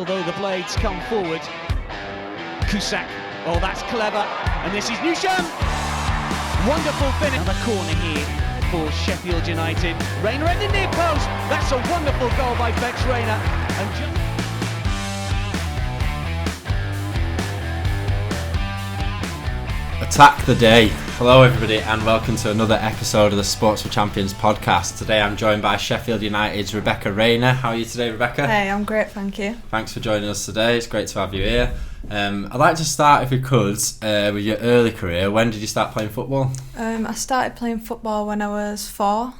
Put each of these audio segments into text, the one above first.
although the blades come forward. Cusack, oh that's clever, and this is Newsham! Wonderful finish. Another corner here for Sheffield United. Rayner at the near post, that's a wonderful goal by Bex Rayner. And Attack the day. Hello everybody and welcome to another episode of the Sports for Champions podcast. Today I'm joined by Sheffield United's Bex Rayner. How are you today, Rebecca? Hey, I'm great, thank you. Thanks for joining us today. It's great to have you here. I'd like to start, if we could, with your early career. When did you start playing football? I started playing football when I was 4.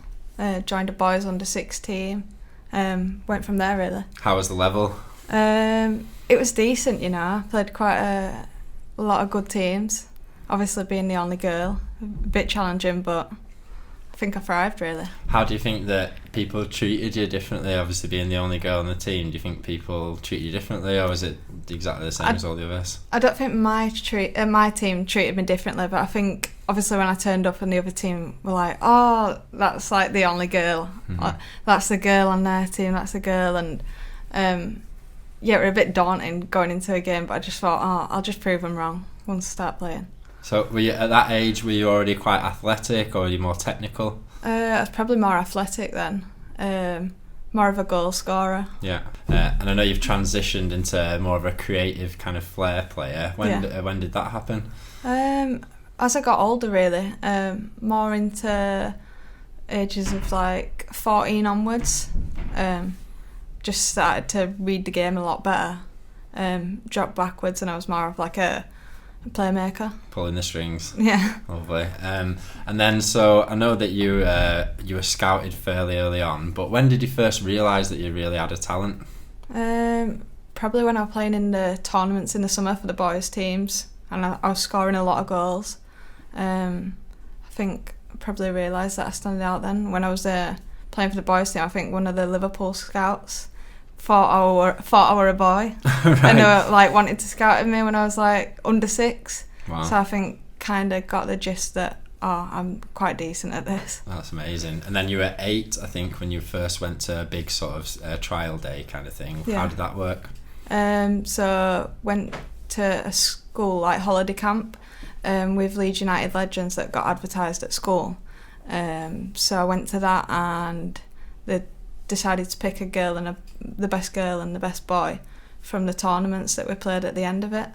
Joined a boys under 6 team. Went from there really. How was the level? It was decent, you know. I played quite a lot of good teams. Obviously being the only girl, a bit challenging, but I think I thrived really. How do you think that people treated you differently, obviously being the only girl on the team? Do you think people treat you differently, or was it exactly the same as all the others? I don't think my team treated me differently, but I think obviously when I turned up and the other team were like, oh, that's like the only girl. Mm-hmm. That's the girl on their team, that's the girl. And yeah, it was a bit daunting going into a game, but I just thought, oh, I'll just prove them wrong once I start playing. So were you, at that age, were you already quite athletic, or were you more technical? I was probably more athletic then, more of a goal scorer. Yeah, and I know you've transitioned into more of a creative kind of flair player. When did that happen? As I got older really, more into ages of like 14 onwards, just started to read the game a lot better, dropped backwards, and I was more of like a playmaker, pulling the strings. Yeah, lovely. And then, so I know that you were scouted fairly early on, but when did you first realise that you really had a talent? Probably when I was playing in the tournaments in the summer for the boys teams, and I was scoring a lot of goals. I think I probably realised that I stood out then when I was playing for the boys team. I think one of the Liverpool scouts thought I were a boy. Right. And they were like wanted to scout me when I was like under 6. Wow. So I think kind of got the gist that I'm quite decent at this. That's amazing. And then you were 8, I think, when you first went to a big sort of trial day kind of thing. Yeah. How did that work? So went to a school like holiday camp with Leeds United legends that got advertised at school. So I went to that, and they decided to pick a girl and the best girl and the best boy from the tournaments that we played at the end of it.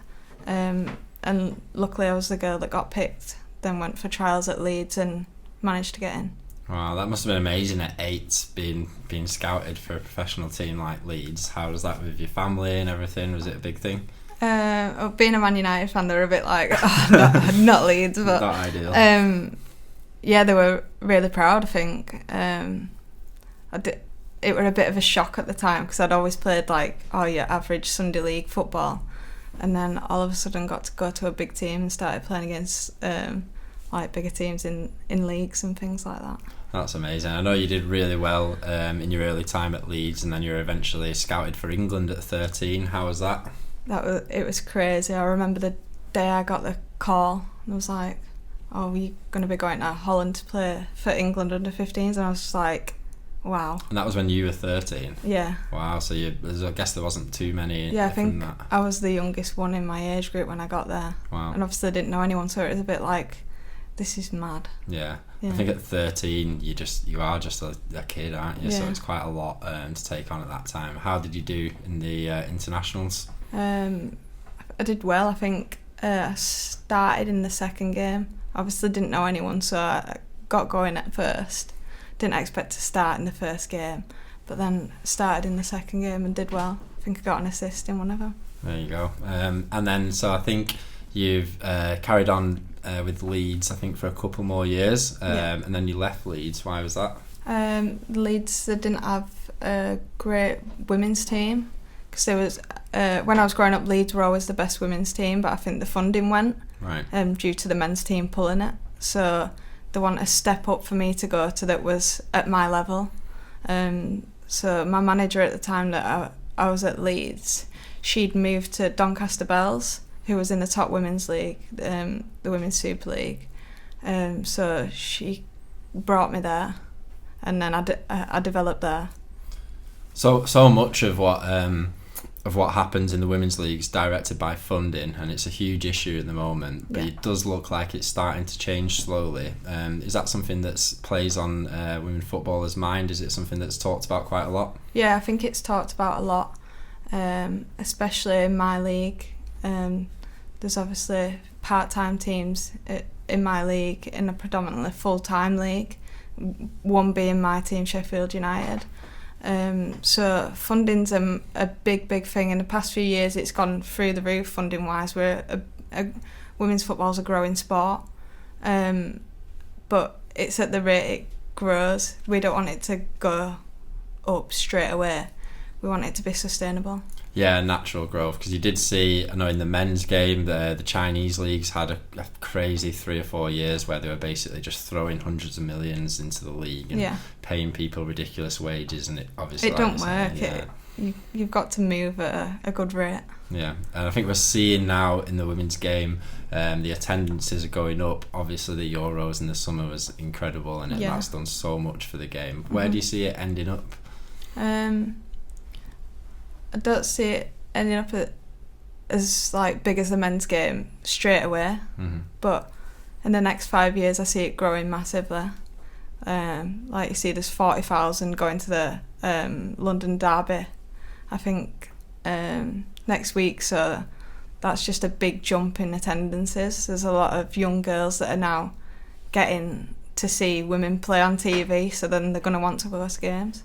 And luckily I was the girl that got picked, then went for trials at Leeds and managed to get in. Wow, that must have been amazing at 8, being scouted for a professional team like Leeds. How was that with your family and everything? Was it a big thing? Being a Man United fan, they were a bit like, not Leeds, but not ideal. Yeah, they were really proud, I think. It were a bit of a shock at the time because I'd always played like average Sunday league football, and then all of a sudden got to go to a big team and started playing against like bigger teams in leagues and things like that. That's amazing. I know you did really well in your early time at Leeds, and then you were eventually scouted for England at 13. How was that? It was crazy. I remember the day I got the call and I was like, oh, we're going to be going to Holland to play for England under 15s, and I was just like, wow. And that was when you were 13? Yeah. Wow, so I guess there wasn't too many. Yeah, I think I was the youngest one in my age group when I got there. Wow. And obviously I didn't know anyone, so it was a bit like, this is mad. Yeah. I think at 13 you are just a kid, aren't you? Yeah. So it's quite a lot to take on at that time. How did you do in the internationals? I did well. I think I started in the second game. Obviously didn't know anyone, so I got going at first. Didn't expect to start in the first game, but then started in the second game and did well. I think I got an assist in one of them. There you go. And then, so I think you've carried on with Leeds, I think, for a couple more years, and then you left Leeds. Why was that? Leeds, they didn't have a great women's team, because there was when I was growing up, Leeds were always the best women's team, but I think the funding went due to the men's team pulling it. So they want a step up for me to go to that was at my level. So my manager at the time that I was at Leeds, she'd moved to Doncaster Bells, who was in the top women's league, the Women's Super League. So she brought me there, and then I developed there. So much of what of what happens in the women's leagues directed by funding, and it's a huge issue at the moment, but it does look like it's starting to change slowly. Is that something that plays on women footballers' mind? Is it something that's talked about quite a lot? Yeah, I think it's talked about a lot, especially in my league. There's obviously part-time teams in my league, in a predominantly full-time league, one being my team, Sheffield United. So funding's a big thing. In the past few years, it's gone through the roof funding wise. Women's football's a growing sport, but it's at the rate it grows. We don't want it to go up straight away. We want it to be sustainable. Yeah, natural growth, because you did see, I know in the men's game, the Chinese leagues had a crazy 3 or 4 years where they were basically just throwing hundreds of millions into the league and paying people ridiculous wages, and it obviously don't work. You've got to move at a good rate. Yeah, and I think we're seeing now in the women's game, the attendances are going up. Obviously the Euros in the summer was incredible, and that's done so much for the game. Where do you see it ending up? I don't see it ending up as like big as the men's game straight away, but in the next 5 years I see it growing massively. Like you see, there's 40,000 going to the London Derby, I think, next week, so that's just a big jump in attendances. There's a lot of young girls that are now getting to see women play on TV, so then they're going to want to go to games.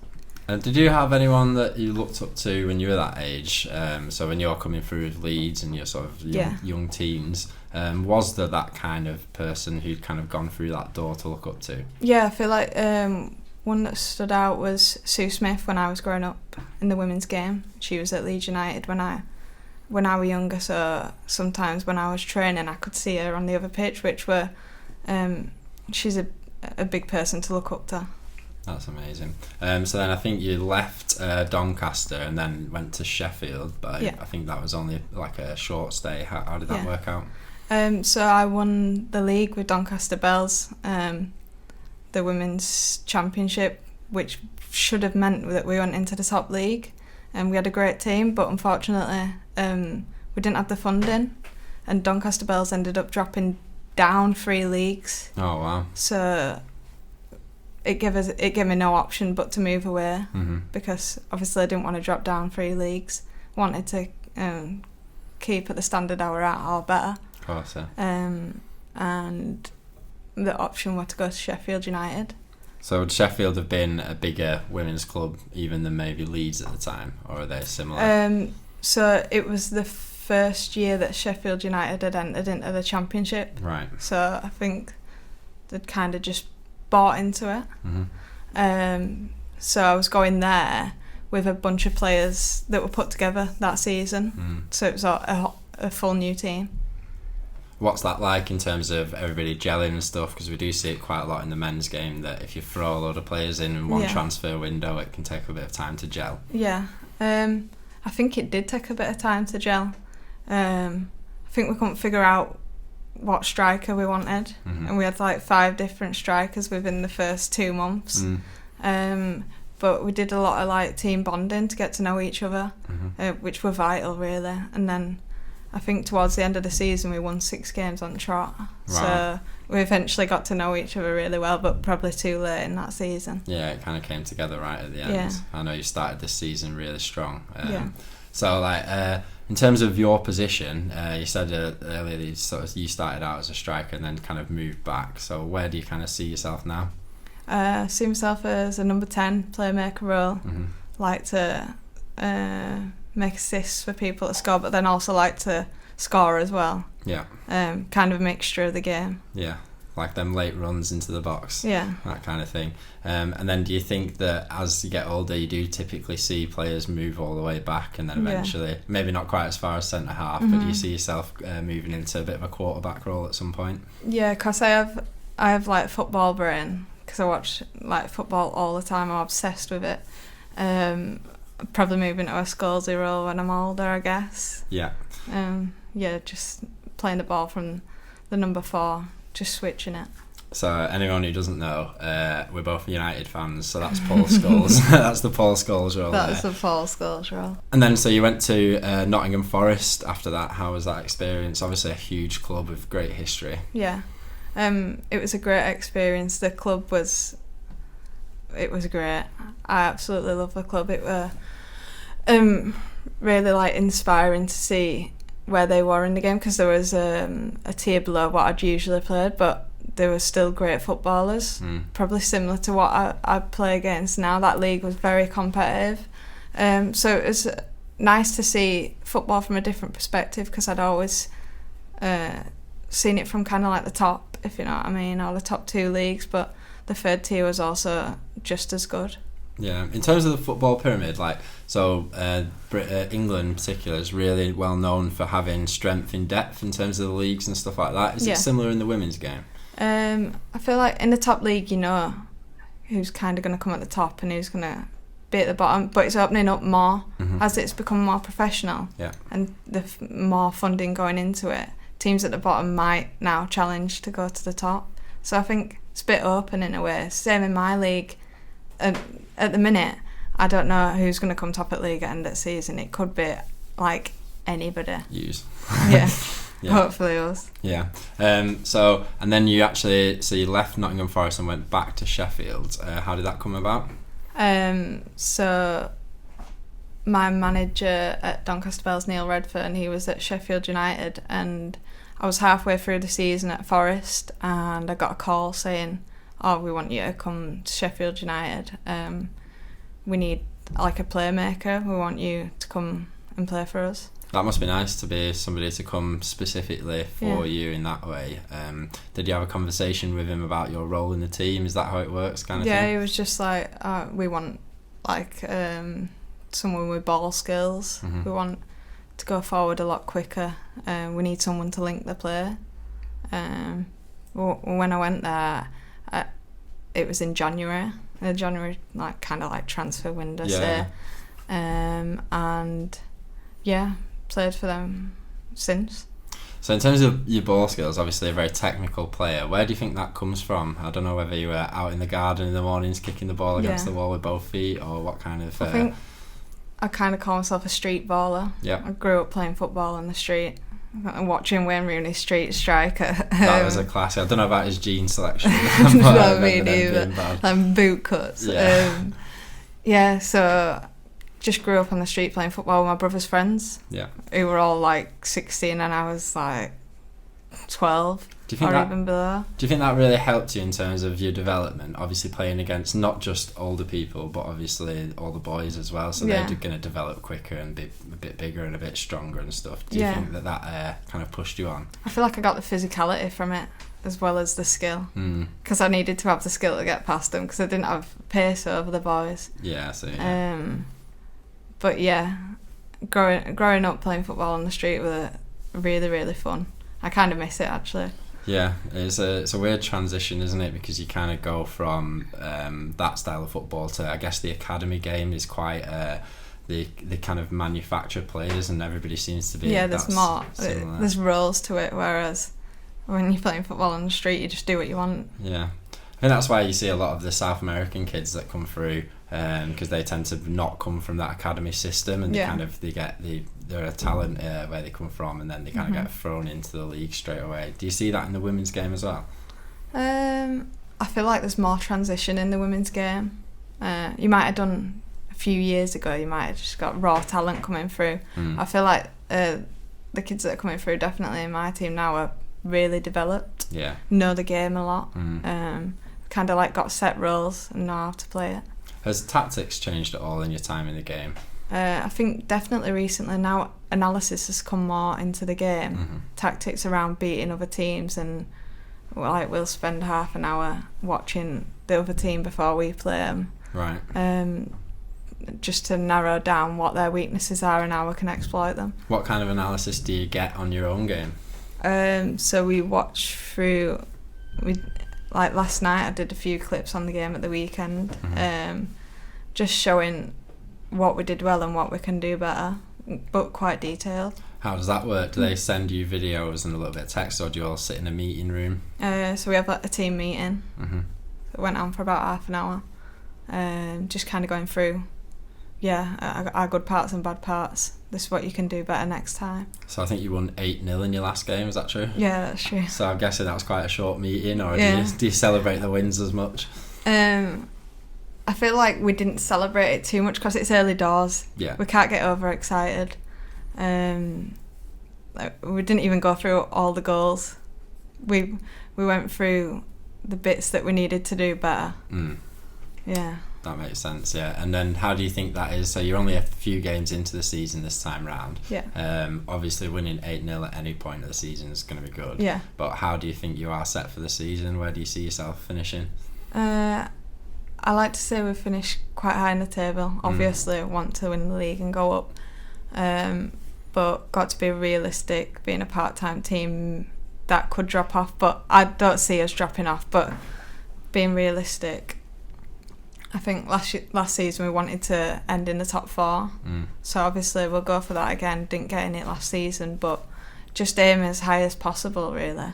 Did you have anyone that you looked up to when you were that age? So when you're coming through with Leeds and you're sort of young teens, was there that kind of person who'd kind of gone through that door to look up to? Yeah, I feel like one that stood out was Sue Smith when I was growing up in the women's game. She was at Leeds United when I was younger, so sometimes when I was training I could see her on the other pitch, which were she's a big person to look up to. That's amazing. So then I think you left Doncaster and then went to Sheffield, but I think that was only like a short stay. How did that work out? So I won the league with Doncaster Bells, the women's championship, which should have meant that we went into the top league, and we had a great team, but unfortunately we didn't have the funding, and Doncaster Bells ended up dropping down 3 leagues. Oh wow. So it gave me no option but to move away, because obviously I didn't want to drop down 3 leagues. Wanted to keep at the standard I were at or better. Of course, yeah. And the option was to go to Sheffield United. So would Sheffield have been a bigger women's club even than maybe Leeds at the time, or are they similar? So it was the first year that Sheffield United had entered into the championship. Right. So I think they'd kind of just bought into it. So I was going there with a bunch of players that were put together that season. So it was a full new team. What's that like in terms of everybody gelling and stuff? Because we do see it quite a lot in the men's game, that if you throw a load of players in one transfer window, it can take a bit of time to gel. Yeah, I think it did take a bit of time to gel. I think we couldn't figure out what striker we wanted, and we had like 5 different strikers within the first 2 months. But we did a lot of like team bonding to get to know each other, which were vital really. And then I think towards the end of the season we won 6 games on trot. Wow. So we eventually got to know each other really well, but probably too late in that season. Yeah, it kind of came together right at the end. Yeah. I know you started this season really strong. So like in terms of your position, you said earlier that you started out as a striker and then kind of moved back. So where do you kind of see yourself now? I see myself as a number 10 playmaker role. Like to make assists for people to score, but then also like to score as well. Yeah. Kind of a mixture of the game. Yeah. Like them late runs into the box. Yeah. That kind of thing. And then do you think that as you get older you do typically see players move all the way back and then eventually, maybe not quite as far as centre half, but do you see yourself moving into a bit of a quarterback role at some point? Yeah, because I have like football brain, because I watch like football all the time. I'm obsessed with it. Probably moving to a Scorsese role when I'm older, I guess. Yeah. Just playing the ball from the number 4, just switching it. So anyone who doesn't know, we're both United fans, so that's Paul Scholes. That's the Paul Scholes role. That's the Paul Scholes role. And then so you went to Nottingham Forest after that. How was that experience? Obviously a huge club with great history. Yeah, it was a great experience. The club was great. I absolutely love the club. It were really like inspiring to see where they were in the game, because there was a tier below what I'd usually played, but they were still great footballers, probably similar to what I play against now. That league was very competitive, so it was nice to see football from a different perspective, because I'd always seen it from kind of like the top, if you know what I mean, or the top two leagues, but the third tier was also just as good. Yeah, in terms of the football pyramid, like, so England in particular is really well known for having strength in depth in terms of the leagues and stuff like that. Is it similar in the women's game? I feel like in the top league, you know who's kind of going to come at the top and who's going to be at the bottom, but it's opening up more as it's become more professional, and the more funding going into it. Teams at the bottom might now challenge to go to the top, so I think it's a bit open in a way. Same in my league. At the minute, I don't know who's going to come top at league at end of season. It could be like anybody. Yous. Yeah. Yeah. Hopefully us. Yeah. So and then you left Nottingham Forest and went back to Sheffield. How did that come about? So my manager at Doncaster Bell's, Neil Redfern, he was at Sheffield United, and I was halfway through the season at Forest, and I got a call saying, "Oh, we want you to come to Sheffield United. We need like a playmaker. We want you to come and play for us." That must be nice to be somebody to come specifically for you in that way. Did you have a conversation with him about your role in the team? Is that how it works, kind of thing? Yeah, he was just like, we want like someone with ball skills. We want to go forward a lot quicker. We need someone to link the play. When I went there, it was in January. Like kind of like transfer window, and yeah, played for them since. So in terms of your ball skills, obviously a very technical player. Where do you think that comes from? I don't know whether you were out in the garden in the mornings kicking the ball against the wall with both feet, or what kind of... I think I kind of call myself a street baller. Yeah. I grew up playing football on the street and watching Wayne Rooney's Street Striker. That was a classic. I don't know about his gene selection. No, me neither. And boot cuts. Yeah. So just grew up on the street playing football with my brother's friends. Yeah. Who were all like 16 and I was like 12 even below. Do you think that really helped you in terms of your development? Obviously playing against not just older people, but obviously all the boys as well, so they're going to develop quicker and be a bit bigger and a bit stronger and stuff. Do you think that kind of pushed you on? I feel like I got the physicality from it as well as the skill, because I needed to have the skill to get past them, because I didn't have pace over the boys. Yeah, I see. But yeah, growing up playing football on the street was really, really fun. I kind of miss it actually. Yeah, it's a weird transition, isn't it? Because you kind of go from that style of football to, I guess, the academy game is quite the kind of manufactured players, and everybody seems to be there's more similar. There's roles to it, whereas when you're playing football on the street, you just do what you want. Yeah, I think that's why you see a lot of the South American kids that come through, because they tend to not come from that academy system, and they're a talent where they come from, and then they kind of get thrown into the league straight away. Do you see that in the women's game as well? I feel like there's more transition in the women's game. You might have done a few years ago, you might have just got raw talent coming through. I feel like the kids that are coming through, definitely in my team now, are really developed, know the game a lot, kind of like got set roles and know how to play it. Has tactics changed at all in your time in the game? I think definitely recently now analysis has come more into the game. Tactics around beating other teams, and like we'll spend half an hour watching the other team before we play them. Right. Just to narrow down what their weaknesses are and how we can exploit them. What kind of analysis do you get on your own game? So we watch through. Like last night, I did a few clips on the game at the weekend, just showing what we did well and what we can do better. but quite detailed. How does that work? Do they send you videos and a little bit of text, or do you all sit in a meeting room? So we have a team meeting. Mm-hmm. It went on for about half an hour. Just kind of going through, our good parts and bad parts. This is what you can do better next time. So I think you won 8-0 in your last game, is that true? Yeah, that's true. So I'm guessing that was quite a short meeting, or do you celebrate the wins as much? I feel like we didn't celebrate it too much because it's early doors. Yeah. We can't get overexcited. We didn't even go through all the goals. We went through the bits that we needed to do better. Yeah. That makes sense, yeah. And then how do you think that is? So you're only a few games into the season this time round. Yeah. Obviously winning 8-0 at any point of the season is going to be good. Yeah. But how do you think you are set for the season? Where do you see yourself finishing? I like to say we finished quite high in the table. Obviously, want to win the league and go up. But got to be realistic, being a part-time team, that could drop off. But I don't see us dropping off. But being realistic, I think last season we wanted to end in the top 4. So obviously we'll go for that again. Didn't get in it last season, but just aim as high as possible, really.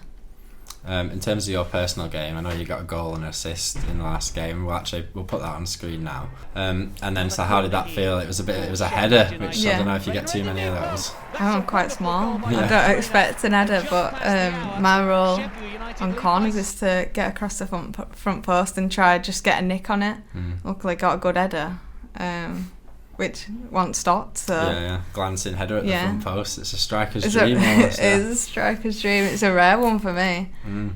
In terms of your personal game, I know you got a goal and an assist in the last game. We'll put that on screen now. And then, so how did that feel? It was a header, which I don't know if you get too many of those. I'm quite small. I don't expect an header, but my role on corners is to get across the front post and try just get a nick on it. Luckily got a good header, which once stopped. So glancing header at the front post. It's a striker's dream. Almost, it is a striker's dream. It's a rare one for me.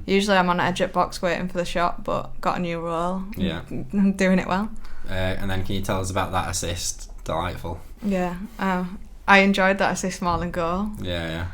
Usually I'm on edge at box waiting for the shot, but got a new role. Yeah, I'm doing it well. And then can you tell us about that assist? Delightful. Yeah, I enjoyed that assist more than goal. Yeah,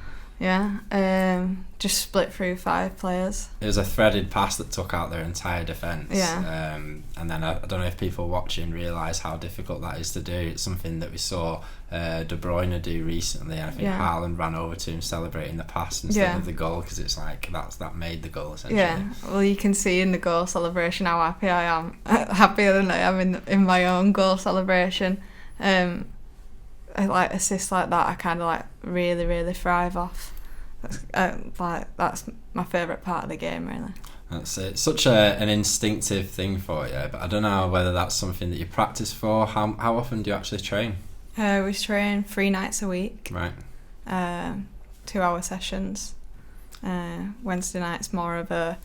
just split through 5 players. It was a threaded pass that took out their entire defence. Yeah. And then I don't know if people watching realise how difficult that is to do. It's something that we saw De Bruyne do recently. I think Haaland ran over to him celebrating the pass instead of the goal, because it's like that made the goal essentially. Yeah, well, you can see in the goal celebration how happy I am. Happier than I am in my own goal celebration. I like assists like that. I kind of like really, really thrive off. That's my favourite part of the game, really. It's such an instinctive thing for you, but I don't know whether that's something that you practice for. How often do you actually train? We train 3 nights a week. Right. 2-hour sessions. Wednesday night's more of a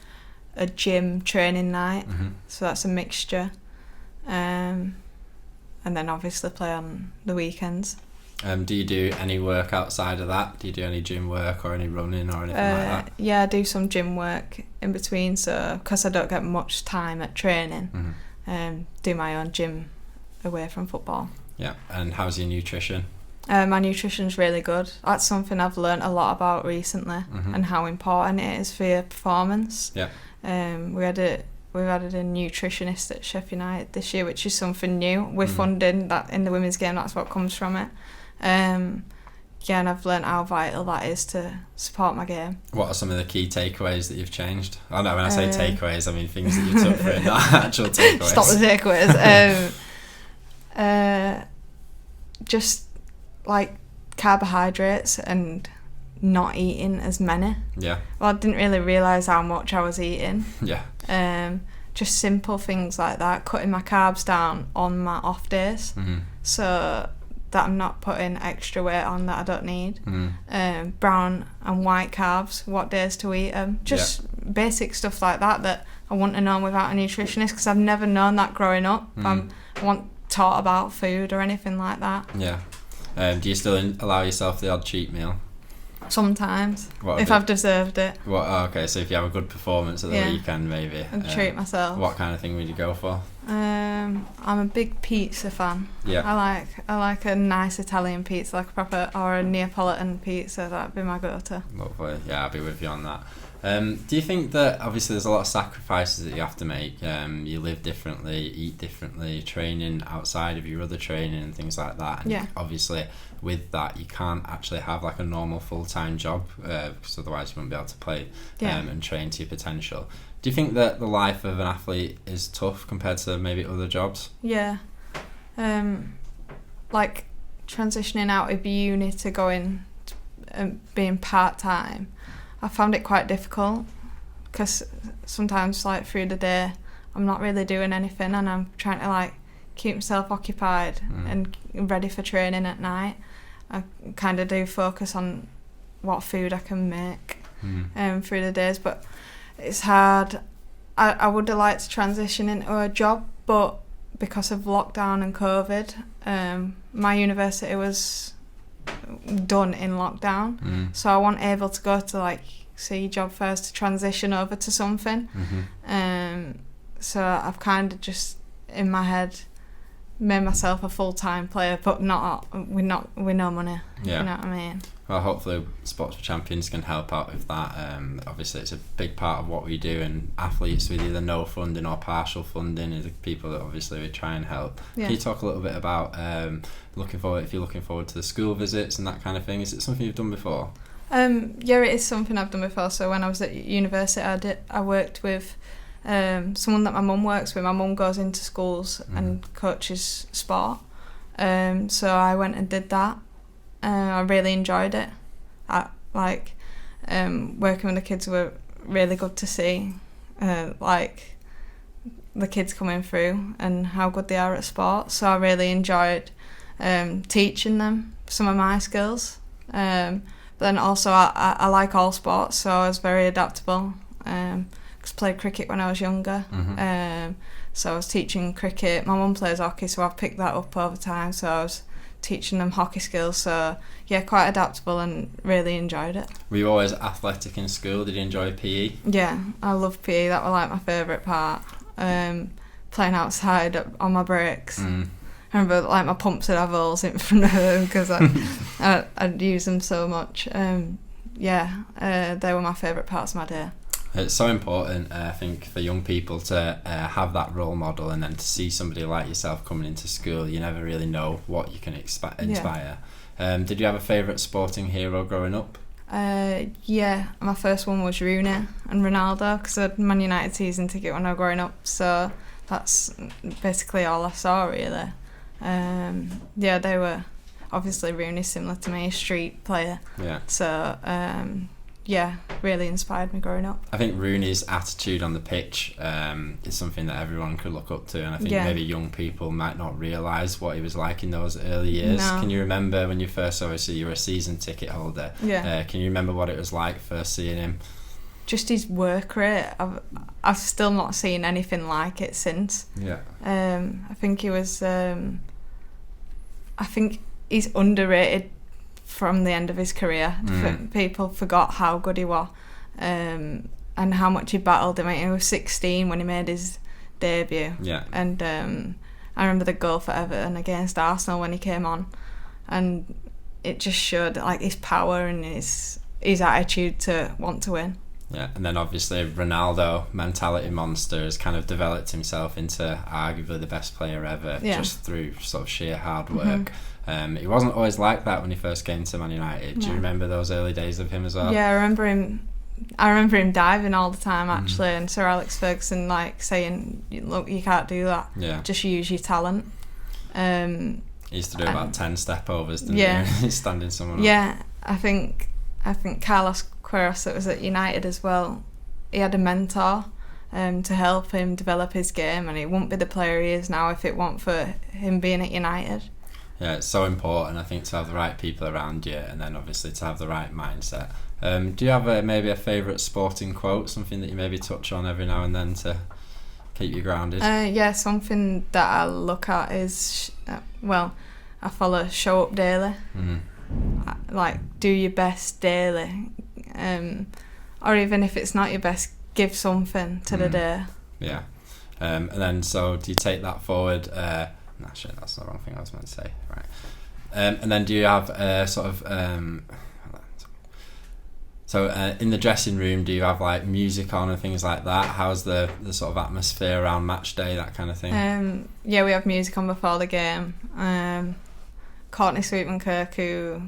gym training night, so that's a mixture. And then obviously play on the weekends. Do you do any work outside of that? Do you do any gym work or any running or anything like that? Yeah, I do some gym work in between, so because I don't get much time at training, do my own gym away from football. Yeah, and how's your nutrition? My nutrition's really good. That's something I've learnt a lot about recently, and how important it is for your performance. Yeah. We've added a nutritionist at Sheffield United this year, which is something new. We're funding that in the women's game. That's what comes from it. And I've learnt how vital that is to support my game. What are some of the key takeaways that you've changed? Oh no, when I say takeaways, I mean things that you took for it, not actual takeaways. Stop the takeaways. Just like carbohydrates and not eating as many. Yeah. Well, I didn't really realise how much I was eating. Yeah. Just simple things like that, cutting my carbs down on my off days, so that I'm not putting extra weight on that I don't need. Brown and white carbs, what days to eat them, just basic stuff like that I wouldn't have known without a nutritionist, because I've never known that growing up. I wasn't taught about food or anything like that. Yeah. Do you still allow yourself the odd cheat meal? Sometimes, if I've deserved it. Okay, so if you have a good performance at the weekend, maybe. And treat myself. What kind of thing would you go for? I'm a big pizza fan. Yeah. I like a nice Italian pizza, like a proper, or a Neapolitan pizza. That'd be my go-to. Lovely. Yeah, I'll be with you on that. Do you think that obviously there's a lot of sacrifices that you have to make? You live differently, eat differently, training outside of your other training and things like that. And obviously with that you can't actually have like a normal full-time job, because otherwise you wouldn't be able to play and train to your potential. Do you think that the life of an athlete is tough compared to maybe other jobs? Yeah. Like transitioning out of uni to going being part-time, I found it quite difficult because sometimes like through the day I'm not really doing anything and I'm trying to like keep myself occupied and ready for training at night. I kind of do focus on what food I can make through the days, but it's hard. I would have liked to transition into a job, but because of lockdown and COVID, my university was done in lockdown, so I wasn't able to go to like see job fairs to transition over to something. So I've kind of just in my head made myself a full-time player, but not with no money. Yeah. You know what I mean? Well, hopefully Sports for Champions can help out with that. Obviously it's a big part of what we do, and athletes with either no funding or partial funding are the people that obviously we try and help. Yeah. Can you talk a little bit about if you're looking forward to the school visits and that kind of thing? Is it something you've done before? Yeah, it is something I've done before. So when I was at university, I worked with someone that my mum works with. My mum goes into schools and coaches sport. So I went and did that. I really enjoyed it. Working with the kids were really good to see, like the kids coming through and how good they are at sport. So I really enjoyed teaching them some of my skills. But then also I like all sports, so I was very adaptable. Cause I played cricket when I was younger. So I was teaching cricket. My mum plays hockey, so I've picked that up over time. So I was teaching them hockey skills. So yeah, quite adaptable and really enjoyed it. Were you always athletic in school? Did you enjoy PE? Yeah, I love PE. That was like my favourite part. Playing outside on my breaks. I remember like my pumps would have holes in front of them because I'd use them so much. They were my favourite parts of my day. It's so important, I think, for young people to have that role model, and then to see somebody like yourself coming into school. You never really know what you can inspire. Did you have a favourite sporting hero growing up? Yeah, my first one was Rooney and Ronaldo, because I had Man United season ticket when I was growing up, so that's basically all I saw really. They were obviously Rooney, similar to me, a street player. Yeah. So really inspired me growing up. I think Rooney's attitude on the pitch is something that everyone could look up to, and I think maybe young people might not realise what he was like in those early years. No. Can you remember when you first, obviously you were a season ticket holder, can you remember what it was like first seeing him? Just his work rate, I've still not seen anything like it since. I think he was I think he's underrated from the end of his career. People forgot how good he was, and how much he battled. I mean, he was 16 when he made his debut. And I remember the goal for Everton against Arsenal when he came on, and it just showed like his power and his attitude to want to win. Yeah, and then obviously Ronaldo, mentality monster, has kind of developed himself into arguably the best player ever, just through sort of sheer hard work. He wasn't always like that when he first came to Man United. Do you remember those early days of him as well? Yeah, I remember him diving all the time actually, and Sir Alex Ferguson like saying, "Look, you can't do that. Just use your talent." He used to do about 10 step overs, didn't he? Standing someone up. Yeah, I think Carlos Queiroz, that was at United as well, he had a mentor to help him develop his game, and he wouldn't be the player he is now if it weren't for him being at United. Yeah, it's so important, I think, to have the right people around you, and then obviously to have the right mindset. Do you have maybe a favourite sporting quote, something that you maybe touch on every now and then to keep you grounded? Something that I look at is, I follow Show Up Daily. Like, do your best daily. Or even if it's not your best, give something to the day. Yeah. And then, so do you take that forward? Shit, that's the wrong thing I was meant to say. Right. And then do you have in the dressing room, do you have like music on and things like that? How's the sort of atmosphere around match day, that kind of thing? We have music on before the game. Courtney Sweetman-Kirk, who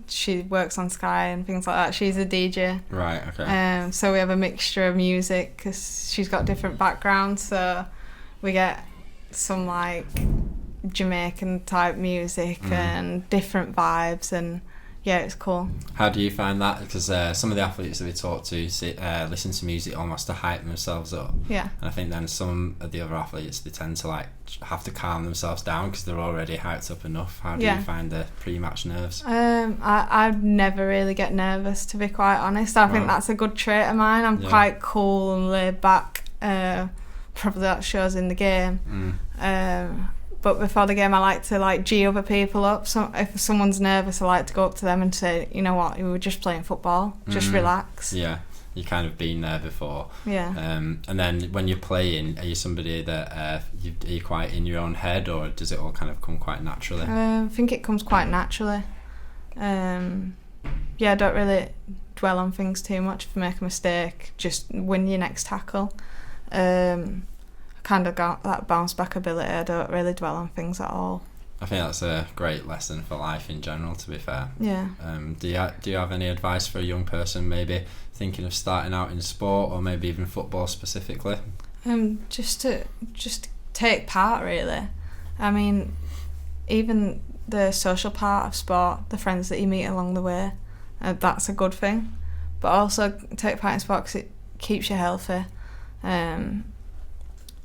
she works on Sky and things like that, she's a DJ. Right, okay. So we have a mixture of music because she's got different backgrounds, so we get some like Jamaican type music and different vibes, and yeah, it's cool. How do you find that? Because some of the athletes that we talk to listen to music almost to hype themselves up. Yeah. And I think then some of the other athletes, they tend to like have to calm themselves down because they're already hyped up enough. How do you find the pre-match nerves? I never really get nervous, to be quite honest. I think that's a good trait of mine. I'm quite cool and laid back. Probably that shows in the game. But before the game, I like to G other people up. So if someone's nervous, I like to go up to them and say, you know what, we were just playing football. Just relax. Yeah, you kind of been there before. Yeah. And then when you're playing, are you somebody that are you quite in your own head, or does it all kind of come quite naturally? I think it comes quite naturally. I don't really dwell on things too much. If I make a mistake, just win your next tackle. Kind of got that bounce back ability. I don't really dwell on things at all. I think that's a great lesson for life in general, to be fair. Yeah. Do you have any advice for a young person maybe thinking of starting out in sport, or maybe even football specifically? Just take part, really. I mean, even the social part of sport, the friends that you meet along the way, that's a good thing. But also take part in sport because it keeps you healthy.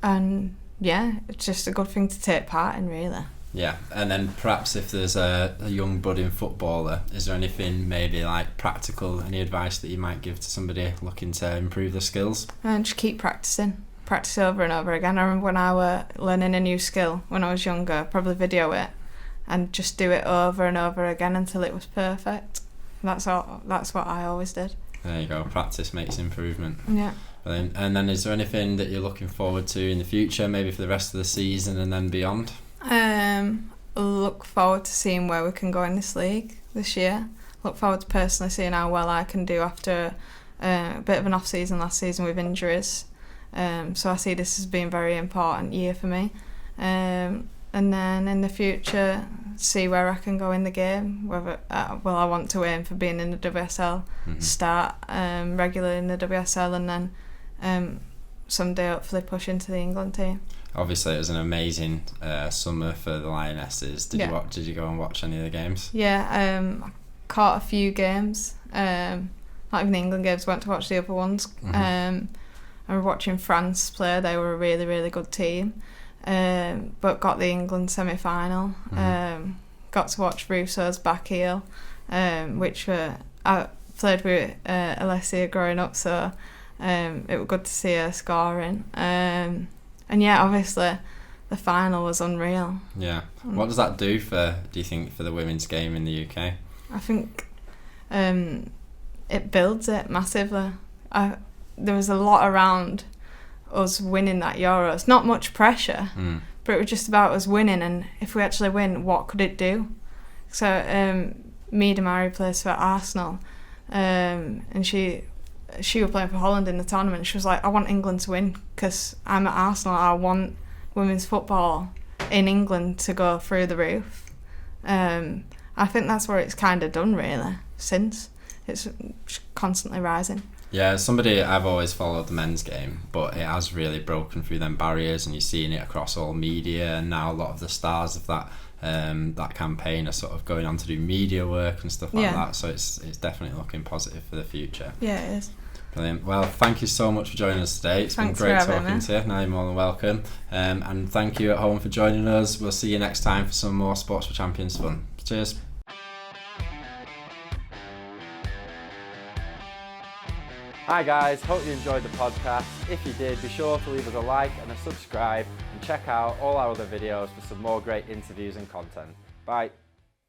And yeah, it's just a good thing to take part in, really. Yeah, and then perhaps if there's a young budding footballer, is there anything maybe like practical, any advice that you might give to somebody looking to improve their skills? And just keep practicing. Practice over and over again. I remember when I was learning a new skill when I was younger, probably video it and just do it over and over again until it was perfect. That's what I always did. There you go, practice makes improvement. Yeah. And then is there anything that you're looking forward to in the future, maybe for the rest of the season and then beyond? I look forward to seeing where we can go in this league this year. Look forward to personally seeing how well I can do after a bit of an off-season last season with injuries. So I see this as being a very important year for me. And then in the future, see where I can go in the game. Whether I want to aim for being in the WSL, start regularly in the WSL, and then someday hopefully push into the England team. Obviously, it was an amazing summer for the Lionesses. Did you go and watch any of the games? Yeah, I caught a few games. Not even the England games. Went to watch the other ones. I was watching France play. They were a really, really good team. But got the England semi-final. Got to watch Russo's back heel, which I played with Alessia growing up, so it was good to see her scoring. And yeah, obviously the final was unreal. Yeah. What does that do you think, for the women's game in the UK? I think it builds it massively. There was a lot around us winning that Euros. Not much pressure, but it was just about us winning, and if we actually win, what could it do? So Mia Damari plays for Arsenal, and she was playing for Holland in the tournament. She was like, I want England to win because I'm at Arsenal. I want women's football in England to go through the roof. I think that's where it's kind of done, really, since. It's constantly rising. Yeah, somebody, I've always followed the men's game, but it has really broken through them barriers, and you're seeing it across all media, and now a lot of the stars of that campaign are sort of going on to do media work and stuff like that, so it's definitely looking positive for the future. Yeah, it is. Brilliant. Well, thank you so much for joining us today. It's been great talking to you. Now you're more than welcome. And thank you at home for joining us. We'll see you next time for some more Sports for Champions fun. Cheers. Hi guys, hope you enjoyed the podcast. If you did, be sure to leave us a like and a subscribe, and check out all our other videos for some more great interviews and content. Bye.